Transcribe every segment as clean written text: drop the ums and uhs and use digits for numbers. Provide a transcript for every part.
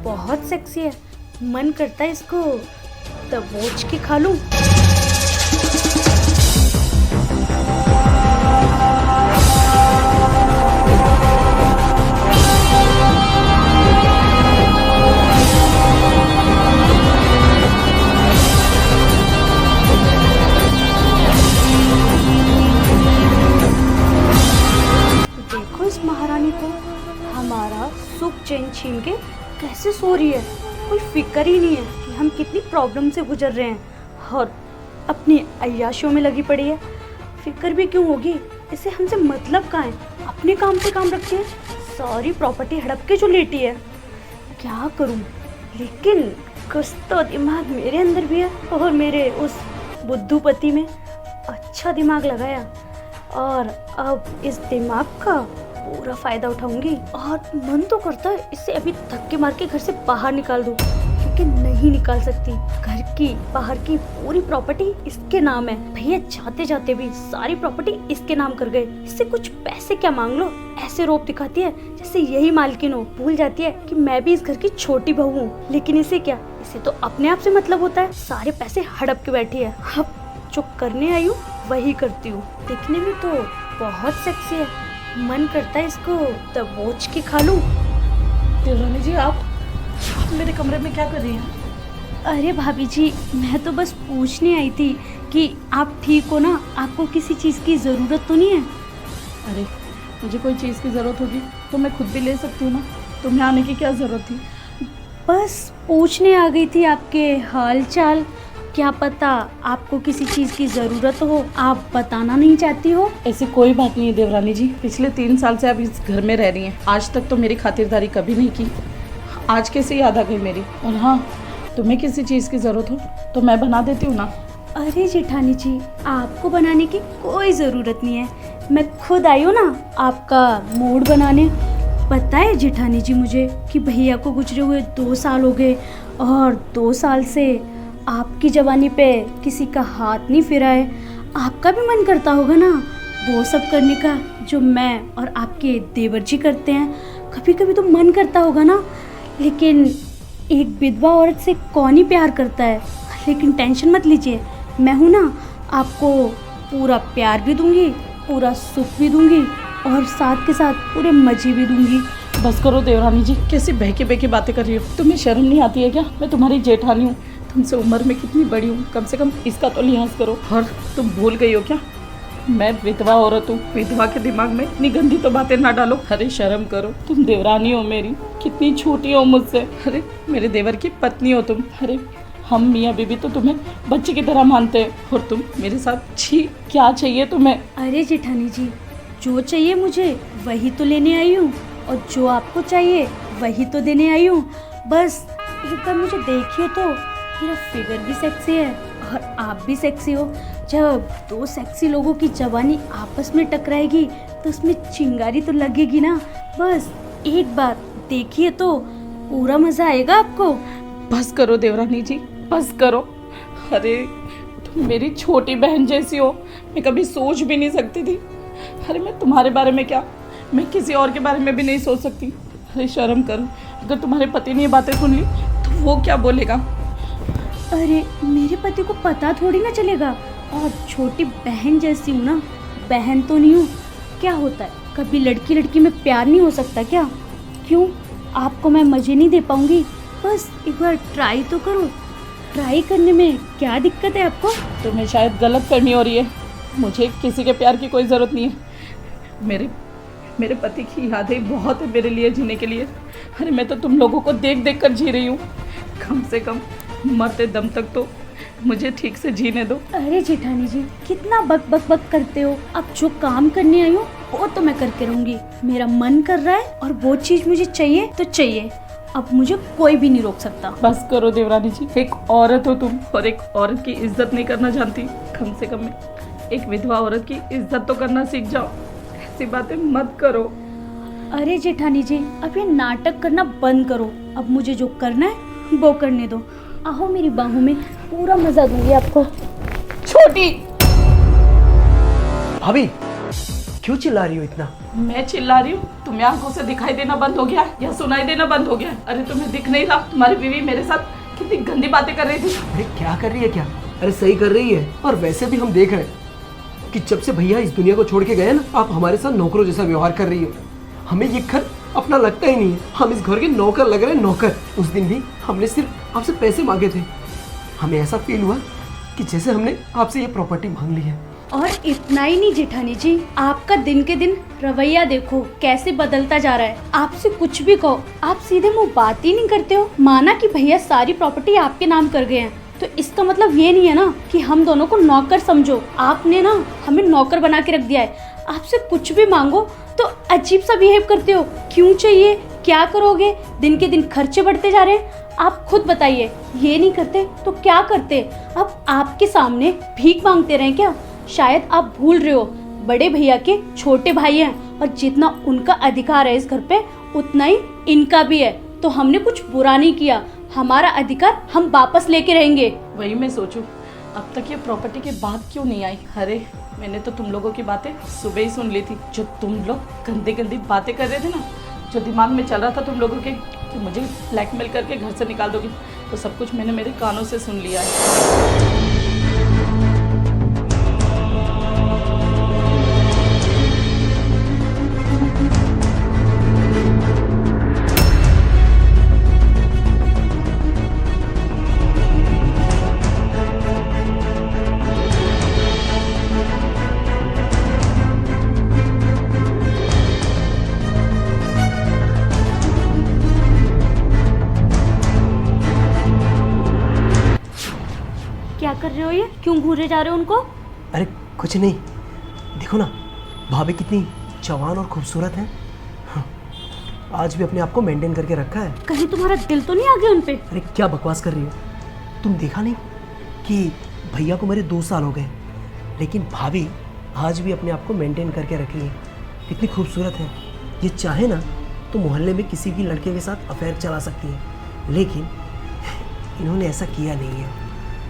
बहुत सेक्सी है, मन करता है इसको दबोच के खा लूं। देखो इस महारानी को, हमारा सुख चैन छीन के कैसे सो रही है। कोई फिक्र ही नहीं है कि हम कितनी प्रॉब्लम से गुजर रहे हैं और अपनी अय्याशियों में लगी पड़ी है। फिक्र भी क्यों होगी, इसे हमसे मतलब कहाँ है। अपने काम पे काम रखती है, सारी प्रॉपर्टी हड़प के जो लेटी है। क्या करूं, लेकिन कुछ तो दिमाग मेरे अंदर भी है और मेरे उस बुद्धूपति में अच्छा दिमाग लगाया और अब इस दिमाग का पूरा फायदा उठाऊंगी। और मन तो करता है इसे अभी धक्के मार के घर से बाहर निकाल दूं, लेकिन नहीं निकाल सकती। घर की बाहर की पूरी प्रॉपर्टी इसके नाम है। भैया जाते जाते भी सारी प्रॉपर्टी इसके नाम कर गए। इससे कुछ पैसे क्या मांग लो, ऐसे रोप दिखाती है जैसे यही मालकिन हो। भूल जाती है कि मैं भी इस घर की छोटी बहू हूँ। लेकिन इसे क्या, इसे तो अपने आप से मतलब होता है। सारे पैसे हड़प के बैठी है। अब जो करने आई हूँ वही करती हूँ। दिखने में तो बहुत सेक्सी है, मन करता है इसको दबोच के खा लूं। देवरानी जी, आप मेरे कमरे में क्या कर रही हैं? अरे भाभी जी, मैं तो बस पूछने आई थी कि आप ठीक हो ना, आपको किसी चीज़ की ज़रूरत तो नहीं है? अरे मुझे कोई चीज़ की ज़रूरत होगी तो मैं खुद भी ले सकती हूँ ना, तुम्हें आने की क्या ज़रूरत थी? बस पूछने आ गई थी आपके हाल चाल। क्या पता आपको किसी चीज़ की ज़रूरत हो, आप बताना नहीं चाहती हो। ऐसी कोई बात नहीं है देवरानी जी। पिछले 3 साल से आप इस घर में रह रही हैं, आज तक तो मेरी खातिरदारी कभी नहीं की। आज कैसे याद आ गई मेरी? और हाँ, तुम्हें किसी चीज़ की ज़रूरत हो तो मैं बना देती हूँ ना। अरे जेठानी जी, आपको बनाने की कोई ज़रूरत नहीं है, मैं खुद आई हूँ ना आपका मूड बनाने। पता है जेठानी जी मुझे कि भैया को गुजरे हुए 2 साल हो गए और 2 साल से आपकी जवानी पे किसी का हाथ नहीं फिरा है। आपका भी मन करता होगा ना वो सब करने का जो मैं और आपके देवर जी करते हैं। कभी कभी तो मन करता होगा ना, लेकिन एक विधवा औरत से कौन ही प्यार करता है। लेकिन टेंशन मत लीजिए, मैं हूँ ना, आपको पूरा प्यार भी दूंगी, पूरा सुख भी दूंगी और साथ के साथ पूरे मजे भी दूंगी। बस करो देवरानी जी, कैसी बहकी बहकी बातें कर रही हो? तुम्हें शर्म नहीं आती है क्या? मैं तुम्हारी जेठानी हूँ, तुमसे उम्र में कितनी बड़ी हूँ, कम से कम इसका तो लिहाज करो। और तुम भूल गई हो क्या, मैं विधवा औरत हूँ। विधवा के दिमाग में इतनी गंदी तो बातें ना डालो। अरे शर्म करो, तुम देवरानी हो मेरी, कितनी छोटी हो मुझसे। अरे मेरे देवर की पत्नी हो तुम। अरे हम मियाँ बीबी तो तुम्हें बच्चे की तरह मानते हैं और तुम मेरे साथ छी। क्या चाहिए तुम्हें? अरे जेठानी जी, जो चाहिए मुझे वही तो लेने आई हूँ और जो आपको चाहिए वही तो देने आई हूँ। बस एक बार मुझे देखिए तो मेरा फिगर भी सेक्सी है और आप भी सेक्सी हो। जब 2 सेक्सी लोगों की जवानी आपस में टकराएगी तो उसमें चिंगारी तो लगेगी ना। बस एक बार देखिए तो पूरा मज़ा आएगा आपको। बस करो देवरानी जी, बस करो। अरे तुम मेरी छोटी बहन जैसी हो, मैं कभी सोच भी नहीं सकती थी। अरे मैं तुम्हारे बारे में क्या, मैं किसी और के बारे में भी नहीं सोच सकती। अरे शर्म करो, अगर तुम्हारे पति ने ये बातें सुन ली तो वो क्या बोलेगा? अरे मेरे पति को पता थोड़ी ना चलेगा, और छोटी बहन जैसी हूँ ना, बहन तो नहीं हूँ। क्या होता है, कभी लड़की लड़की में प्यार नहीं हो सकता क्या? क्यों, आपको मैं मज़े नहीं दे पाऊँगी? बस एक बार ट्राई तो करो। ट्राई करने में क्या दिक्कत है आपको? तुम्हें शायद गलत फहमी हो रही है, मुझे किसी के प्यार की कोई ज़रूरत नहीं है। मेरे पति की यादें बहुत है मेरे लिए जीने के लिए। अरे मैं तो तुम लोगों को देख देख कर जी रही हूँ, कम से कम मरते दम तक तो मुझे ठीक से जीने दो। अरे जेठानी जी, कितना बक बक बक करते हो। अब जो काम करने आई हूँ वो तो मैं करके रहूँगी। मेरा मन कर रहा है और वो चीज़ मुझे चाहिए तो चाहिए। अब मुझे कोई भी नहीं रोक सकता। बस करो देवरानी जी, एक औरत हो तुम और एक औरत की इज्जत नहीं करना जानती। कम से कम एक विधवा औरत की इज्जत तो करना सीख जाओ, ऐसी बातें मत करो। अरे जेठानी जी, अब ये नाटक करना बंद करो। अब मुझे जो करना है वो करने दो। आओ मेरी बाहों में, पूरा मजा दूंगी आपको। छोटी भाभी क्यों चिल्ला रही हो इतना? मैं चिल्ला रही हूँ? तुम्हें आंखों से दिखाई देना बंद हो गया है या सुनाई देना बंद हो गया है? अरे तुम्हें दिख नहीं रहा तुम्हारी बीवी मेरे साथ कितनी गंदी बातें कर रही थी? अरे क्या कर रही है क्या? अरे सही कर रही है। और वैसे भी हम देख रहे हैं कि जब से भैया इस दुनिया को छोड़ के गए ना, आप हमारे साथ नौकरों जैसा व्यवहार कर रही हो। हमें ये घर अपना लगता ही नहीं है, हम इस घर के नौकर लग रहे हैं, नौकर। उस दिन भी हमने सिर्फ आपसे पैसे मांगे थे। हमें ऐसा फील हुआ कि जैसे हमने आपसे ये प्रॉपर्टी मांग ली है। और इतना ही नहीं जेठानी जी, आपका दिन के दिन रवैया देखो कैसे बदलता जा रहा है। आपसे कुछ भी कहो आप सीधे मुंह बात ही नहीं करते हो। माना कि भैया सारी प्रॉपर्टी आपके नाम कर गए हैं, तो इसका मतलब ये नहीं है ना कि हम दोनों को नौकर समझो। आपने ना हमें नौकर बना के रख दिया है। आपसे कुछ भी मांगो तो अजीब सा बिहेव करते हो। क्यों चाहिए, क्या करोगे? दिन के दिन खर्चे बढ़ते जा रहे हैं। आप खुद बताइए, ये नहीं करते तो क्या करते? अब आपके सामने भीख मांगते रहे क्या? शायद आप भूल रहे हो बड़े भैया के छोटे भाई हैं, और जितना उनका अधिकार है इस घर पे उतना ही इनका भी है। तो हमने कुछ बुरा नहीं किया, हमारा अधिकार हम वापस लेके रहेंगे। वही मैं सोचूं अब तक ये प्रॉपर्टी की बात क्यों नहीं आई। अरे मैंने तो तुम लोगों की बातें सुबह ही सुन ली थी। जो तुम लोग गंदी गंदी बातें कर रहे थे ना, जो दिमाग में चल रहा था तुम लोगों के कि मुझे ब्लैकमेल करके घर से निकाल दोगे, तो सब कुछ मैंने मेरे कानों से सुन लिया है। क्या कर रहे हो ये? क्यों घूरे जा रहे हो उनको? अरे कुछ नहीं, देखो ना भाभी कितनी जवान और खूबसूरत है। हाँ, आज भी अपने आप को मेंटेन करके रखा है। कहीं तुम्हारा दिल तो नहीं आ गया उनपे? अरे क्या बकवास कर रही हो? तुम देखा नहीं कि भैया को मेरे 2 साल हो गए, लेकिन भाभी आज भी अपने आप को मेंटेन करके रखी है। कितनी खूबसूरत है। ये चाहे ना तो मोहल्ले में किसी भी लड़के के साथ अफेयर चला सकती है, लेकिन इन्होंने ऐसा किया नहीं है।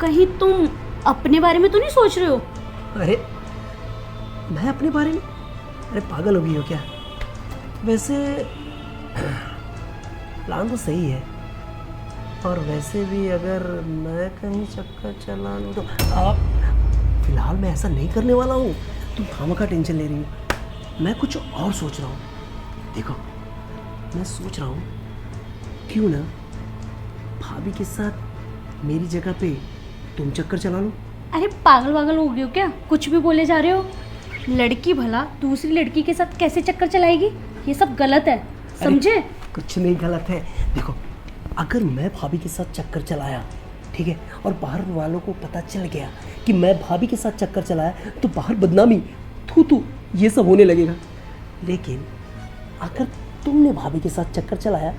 कहीं तुम अपने बारे में तो नहीं सोच रहे हो? अरे मैं अपने बारे में? अरे पागल हो गई हो क्या? वैसे प्लान तो सही है, और वैसे भी अगर मैं कहीं चक्कर चला लूँ तो फिलहाल मैं ऐसा नहीं करने वाला हूँ। तुम खामखा टेंशन ले रही हो। मैं कुछ और सोच रहा हूँ। देखो मैं सोच रहा हूँ क्यों ना भाभी के साथ मेरी जगह पे तुम चक्कर चला लो। अरे पागल वागल हो गए हो क्या? कुछ भी बोले जा रहे हो। लड़की भला दूसरी लड़की के साथ कैसे चक्कर चलाएगी? ये सब गलत है, समझे? कुछ नहीं गलत है। देखो अगर मैं भाभी के साथ चक्कर चलाया, ठीक है, और बाहर वालों को पता चल गया कि मैं भाभी के साथ चक्कर चलाया, तो बाहर बदनामी, थू थू, ये सब होने लगेगा। लेकिन अगर तुमने भाभी के साथ चक्कर चलाया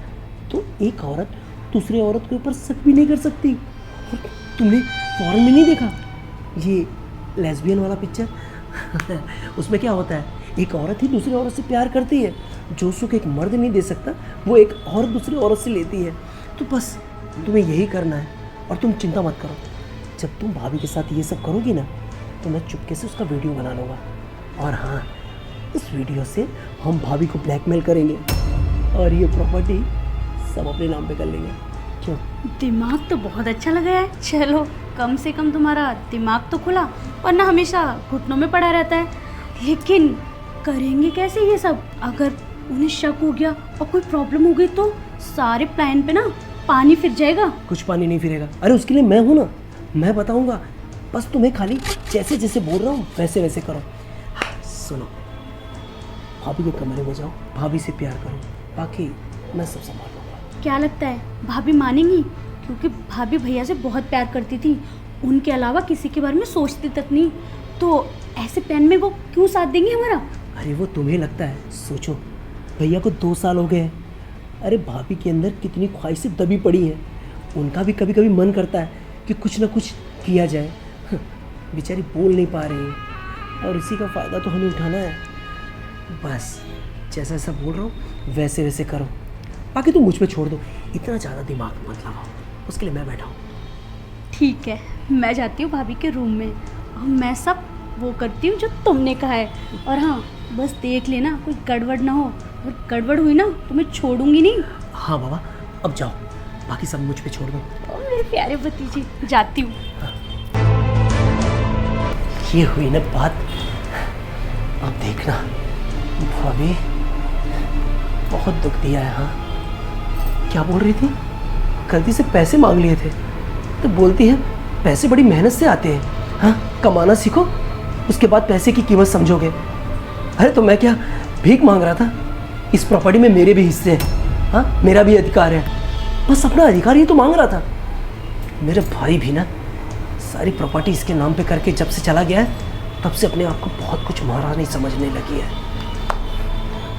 तो एक औरत दूसरी औरत के ऊपर शक भी नहीं कर सकती। और तुमने फॉरेन में नहीं देखा ये लेस्बियन वाला पिक्चर? उसमें क्या होता है, एक औरत ही दूसरी औरत से प्यार करती है। जो सुख एक मर्द नहीं दे सकता वो एक औरत दूसरी औरत से लेती है। तो बस तुम्हें यही करना है, और तुम चिंता मत करो। जब तुम भाभी के साथ ये सब करोगी ना, तो मैं चुपके से उसका वीडियो बना लूँगा। और हाँ, इस वीडियो से हम भाभी को ब्लैकमेल करेंगे और ये प्रॉपर्टी सब अपने नाम पे कर लेंगे। क्यों? दिमाग तो बहुत अच्छा लगा है। चलो कम से कम तुम्हारा दिमाग तो खुला, वरना हमेशा घुटनों में पड़ा रहता है। लेकिन करेंगे कैसे ये सब? अगर उन्हें शक हो गया और कोई प्रॉब्लम हो गई तो सारे प्लान पे ना पानी फिर जाएगा। कुछ पानी नहीं फिरेगा। अरे उसके लिए मैं हूँ ना, मैं बताऊँगा। बस तुम्हें खाली जैसे जैसे बोल रहा हूँ वैसे वैसे करो। सुनो, भाभी के कमरे में जाओ, भाभी से प्यार करो, बाकी मैं सब संभाल लूँगा। क्या लगता है भाभी मानेंगी? क्योंकि भाभी भैया से बहुत प्यार करती थी, उनके अलावा किसी के बारे में सोचती तक नहीं। तो ऐसे प्लान में वो क्यों साथ देंगी हमारा? अरे वो तुम्हें लगता है? सोचो, भैया को 2 साल हो गए हैं। अरे भाभी के अंदर कितनी ख्वाहिशें दबी पड़ी हैं। उनका भी कभी कभी मन करता है कि कुछ ना कुछ किया जाए। बेचारी बोल नहीं पा रही है, और इसी का फ़ायदा तो हमें उठाना है। बस जैसा जैसा बोल रहा हूँ वैसे वैसे करो, बाकी तुम मुझ पे छोड़ दो। इतना ज़्यादा दिमाग मत लगाओ, उसके लिए मैं बैठा हूँ। ठीक है, मैं जाती हूँ भाभी के रूम में और मैं सब वो करती हूँ जो तुमने कहा है। और हाँ, बस देख लेना कोई गड़बड़ ना हो, और गड़बड़ हुई ना तो मैं छोड़ूंगी नहीं। हाँ बाबा, अब जाओ, बाकी सब मुझ पे छोड़ दो। ओ मेरे प्यारे भतीजे, जाती हूँ। ये हुई ना बात। अब देखना, भाभी बहुत दुख दिया है। हाँ, क्या बोल रही थी? गलती से पैसे मांग लिए थे, तो बोलती है पैसे बड़ी मेहनत से आते हैं। हाँ, कमाना सीखो, उसके बाद पैसे की कीमत समझोगे। अरे तो मैं क्या भीख मांग रहा था? इस प्रॉपर्टी में मेरे भी हिस्से हैं। हाँ, मेरा भी अधिकार है, बस अपना अधिकार ही तो मांग रहा था। मेरे भाई भी ना सारी प्रॉपर्टी इसके नाम पे करके जब से चला गया है, तब से अपने आप को बहुत कुछ महारानी समझने लगी है।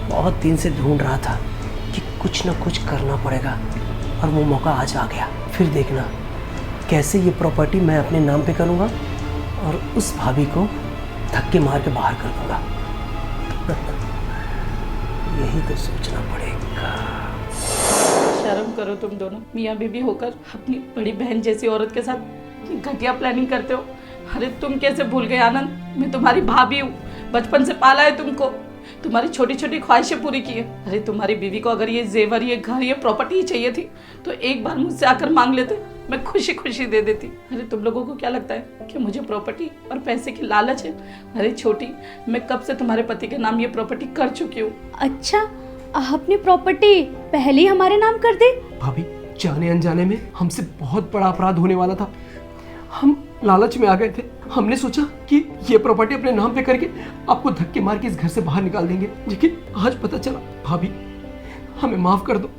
बहुत दिन से ढूंढ रहा था कि कुछ ना कुछ करना पड़ेगा, और वो मौका आज आ गया। फिर देखना कैसे ये प्रॉपर्टी मैं अपने नाम पे करूँगा और उस भाभी को धक्के मार के बाहर कर दूँगा। यही तो सोचना पड़ेगा। शर्म करो तुम दोनों, मियाँ बीवी होकर अपनी बड़ी बहन जैसी औरत के साथ घटिया प्लानिंग करते हो। अरे तुम कैसे भूल गए आनंद, मैं तुम्हारी भाभी हूँ, बचपन से पाला है तुमको, तुम्हारी छोटी छोटी ख्वाहिशें पूरी की है। अरे तुम्हारी बीवी को अगर ये जेवर, ये घर, ये प्रॉपर्टी ही चाहिए थी तो एक बार मुझसे आकर मांग लेते, मैं खुशी खुशी दे देती। अरे तुम लोगों को क्या लगता है कि मुझे प्रॉपर्टी और पैसे की लालच है? अरे छोटी, मैं कब से तुम्हारे पति के नाम ये प्रॉपर्टी कर चुकी हूँ। अच्छा, आपने प्रॉपर्टी पहले ही हमारे नाम कर दी? भाभी, जाने अनजाने में हमसे बहुत बड़ा अपराध होने वाला था। हम लालच में आ गए थे। हमने सोचा कि ये प्रॉपर्टी अपने नाम पे करके आपको धक्के मार के इस घर से बाहर निकाल देंगे, लेकिन आज पता चला। भाभी, हमें माफ कर दो,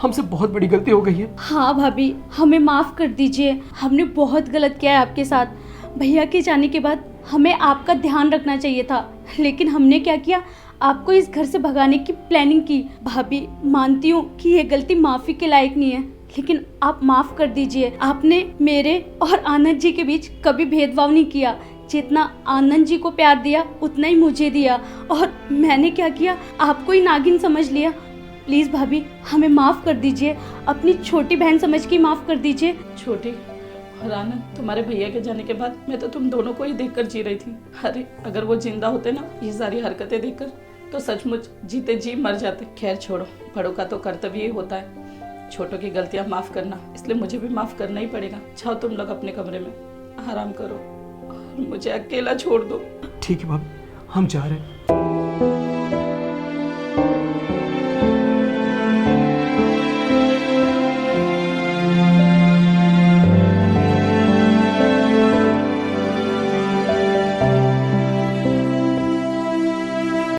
हमसे बहुत बड़ी गलती हो गई है। हाँ भाभी, हमें माफ़ कर दीजिए, हमने बहुत गलत किया है आपके साथ। भैया के जाने के बाद हमें आपका ध्यान रखना चाहिए था, लेकिन हमने क्या किया, आपको इस घर से भगाने की प्लानिंग की। भाभी, मानती हूँ कि ये गलती माफ़ी के लायक नहीं है, लेकिन आप माफ़ कर दीजिए। आपने मेरे और आनंद जी के बीच कभी भेदभाव नहीं किया। जितना आनंद जी को प्यार दिया उतना ही मुझे दिया, और मैंने क्या किया, आपको ही नागिन समझ लिया। प्लीज़ भाभी, हमें माफ़ कर दीजिए, अपनी छोटी बहन समझ के माफ़ कर दीजिए। छोटी और आनंद, तुम्हारे भैया के जाने के बाद मैं तो तुम दोनों को ही देखकर जी रही थी। अरे अगर वो जिंदा होते ना, ये सारी हरकतें देखकर, तो सचमुच जीते जी मर जाते। खैर छोड़ो, बड़ों का तो कर्तव्य ही होता है छोटों की गलतियां माफ करना, इसलिए मुझे भी माफ करना ही पड़ेगा। जाओ तुम लोग अपने कमरे में आराम करो और मुझे अकेला छोड़ दो। ठीक है भाभी, हम जा रहे हैं।